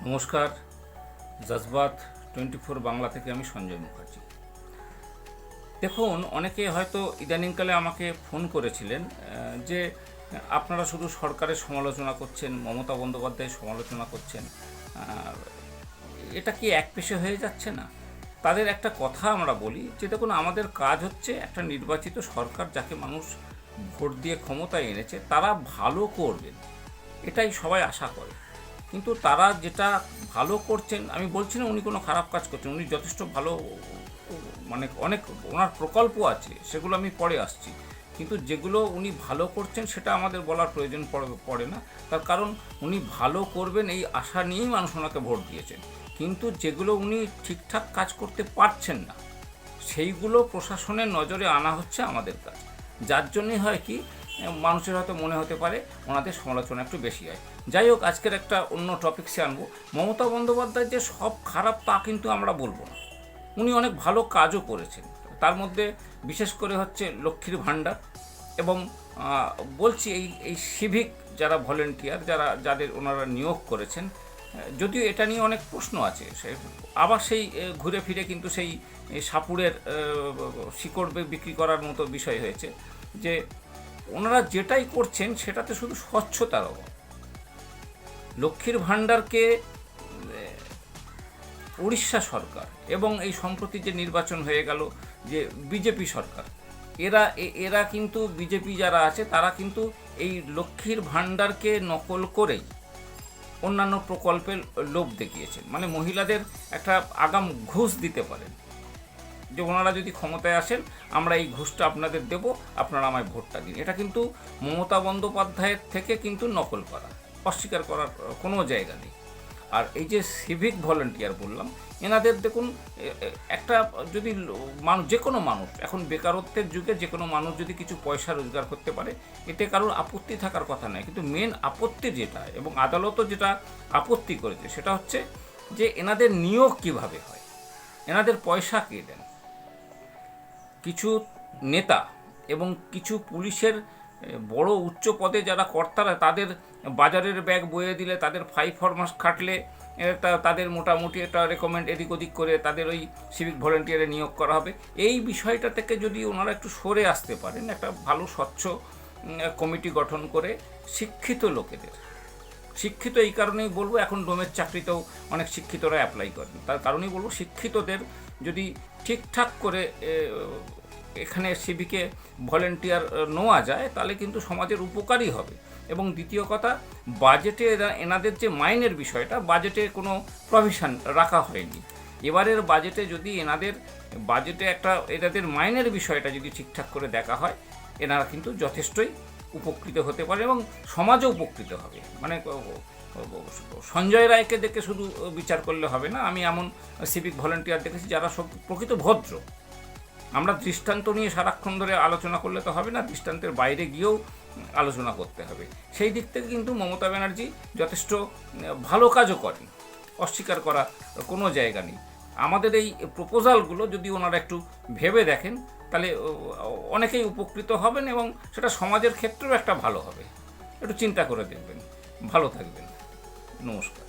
নমস্কার, জজবাত 24 বাংলা থেকে আমি সঞ্জয় মুখার্জি। দেখুন, অনেকে হয়তো ইদানিংকালে আমাকে ফোন করেছিলেন যে আপনারা শুধু সরকারের সমালোচনা করছেন, মমতা বন্দ্যোপাধ্যায়ের সমালোচনা করছেন, এটা কি একপেশে হয়ে যাচ্ছে না? তাদের একটা কথা আমরা বলি যে দেখুন, আমাদের কাজ হচ্ছে একটা নির্বাচিত সরকার যাকে মানুষ ভোট দিয়ে ক্ষমতায় এনেছে তারা ভালো করবেন, এটাই সবাই আশা করে। কিন্তু তারা যেটা ভালো করছেন, আমি বলছি না উনি কোনো খারাপ কাজ করছেন, উনি যথেষ্ট ভালো, মানে অনেক ওনার প্রকল্প আছে, সেগুলো আমি পরে আসছি। কিন্তু যেগুলো উনি ভালো করছেন সেটা আমাদের বলার প্রয়োজন পড়ে না, তার কারণ উনি ভালো করবেন এই আশা নিয়েই মানুষ ওনাকে ভোট দিয়েছেন। কিন্তু যেগুলো উনি ঠিকঠাক কাজ করতে পারছেন না সেইগুলো প্রশাসনের নজরে আনা হচ্ছে আমাদের কাজ, যার জন্যই হয় কি মানুষের হয়তো মনে হতে পারে ওনাদের সমালোচনা একটু বেশি হয়। যাই হোক, আজকের একটা অন্য টপিকসে আনবো। মমতা বন্দ্যোপাধ্যায় যে সব খারাপ তা কিন্তু আমরা বলবো না, উনি অনেক ভালো কাজও করেছেন। তার মধ্যে বিশেষ করে হচ্ছে লক্ষ্মীর ভাণ্ডার এবং বলছি এই সিভিক যারা ভলেন্টিয়ার যাদের ওনারা নিয়োগ করেছেন, যদিও এটা নিয়ে অনেক প্রশ্ন আছে, আবার সেই ঘুরে ফিরে কিন্তু সেই সাপুড়ের শিকড় বিক্রি করার মতো বিষয় হয়েছে যে ওনারা যেটাই করছেন সেটাতে শুধু স্বচ্ছতার অভাব। লক্ষ্মীর ভাণ্ডারকে উড়িষ্যা সরকার এবং এই সম্প্রতি যে নির্বাচন হয়ে গেল যে বিজেপি সরকার, এরা কিন্তু বিজেপি যারা আছে তারা কিন্তু এই লক্ষ্মীর ভাণ্ডারকে নকল করেই অন্যান্য প্রকল্পের লোভ দেখিয়েছেন। মানে মহিলাদের একটা আগাম ঘুষ দিতে পারেন যে ওনারা যদি ক্ষমতায় আসেন আমরা এই ঘুষটা আপনাদের দেব, আপনারা আমায় ভোটটা দিন। এটা কিন্তু মমতা বন্দ্যোপাধ্যায়ের থেকে কিন্তু নকল করা, অস্বীকার করার কোনো জায়গা নেই। আর এই যে সিভিক ভলেন্টিয়ার বললাম, এনাদের দেখুন, একটা যদি মানুষ, যে কোনো মানুষ এখন বেকারত্বের যুগে যে কোনো মানুষ যদি কিছু পয়সা রোজগার করতে পারে এতে কারোর আপত্তি থাকার কথা নয়, কিন্তু মেন আপত্তি যেটা, এবং আদালতও যেটা আপত্তি করেছে সেটা হচ্ছে যে এনাদের নিয়োগ কিভাবে হয়, এনাদের পয়সা কে দেন। কিছু নেতা এবং কিছু পুলিশের বড় উচ্চ পদে যারা কর্তারা, তাদের বাজারের ব্যাগ বয়ে দিলে, তাদের 5 মাস খাটলে তাদের মোটামুটি একটা রেকমেন্ড এদিক ওদিক করে তাদের ওই সিভিক ভলেন্টিয়ারে নিয়োগ করা হবে। এই বিষয়টা থেকে যদি ওনারা একটু সরে আসতে পারেন, একটা ভালো স্বচ্ছ কমিটি গঠন করে শিক্ষিত লোকেদের, শিক্ষিত এই কারণেই বলবো, এখন ডোমের চাকরিতেও অনেক শিক্ষিতরা অ্যাপ্লাই করেন, তার কারণেই বলবো শিক্ষিতদের যদি ঠিকঠাক করে এখানে সিভিকে ভলেন্টিয়ার নেওয়া যায় তাহলে কিন্তু সমাজের উপকারই হবে। এবং দ্বিতীয় কথা, বাজেটে এনাদের যে মাইনের বিষয়টা, বাজেটে কোনো প্রভিশন রাখা হয়নি। এবারের বাজেটে যদি এনাদের মাইনের বিষয়টা যদি ঠিকঠাক করে দেখা হয়, এনারা কিন্তু যথেষ্টই উপকৃত হতে পারে এবং সমাজও উপকৃত হবে। মানে সঞ্জয় রায়কে দেখে শুধু বিচার করলে হবে না, আমি এমন সিভিক ভলেন্টিয়ার দেখেছি যারা সব প্রকৃত ভদ্র। আমরা দৃষ্টান্ত নিয়ে সারাক্ষণ ধরে আলোচনা করলে তো হবে না, দৃষ্টান্তের বাইরে গিয়েও আলোচনা করতে হবে। সেই দিক থেকে কিন্তু মমতা ব্যানার্জি যথেষ্ট ভালো কাজও করেন, অস্বীকার করা কোনো জায়গা নেই। আমাদের এই প্রপোজালগুলো যদি ওনারা একটু ভেবে দেখেন তাহলে অনেকেই উপকৃত হবেন এবং সেটা সমাজের ক্ষেত্রেও একটা ভালো হবে। একটু চিন্তা করে দেখবেন। ভালো থাকবেন। নমস্কার।